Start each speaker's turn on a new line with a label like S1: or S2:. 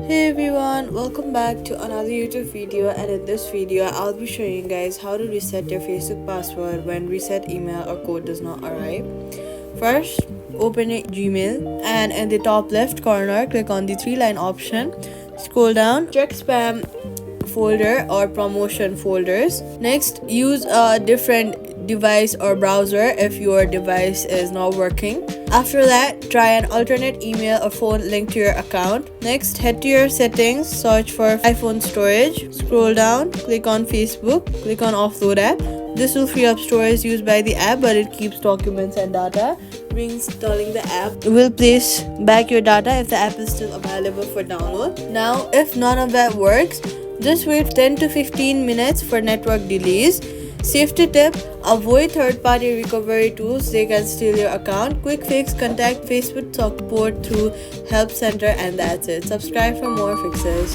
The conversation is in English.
S1: Hey everyone, welcome back to another YouTube video, and in this video I'll be showing you guys how to reset your Facebook password when reset email or code does not arrive. First, open your Gmail and in the top left corner click on the three-line option. Scroll down, check spam folder or promotion folders. Next, use a different device or browser if your device is not working. After that, try an alternate email or phone linked to your account. Next, head to your settings, search for iPhone storage, scroll down, click on Facebook, click on offload app. This will free up storage used by the app, but it keeps documents and data. Reinstalling the app will place back your data if the app is still available for download. Now, if none of that works, just wait 10 to 15 minutes for network delays. Safety tip: avoid third-party recovery tools, they can steal your account. Quick fix: contact Facebook support through help center, and that's it. Subscribe for more fixes.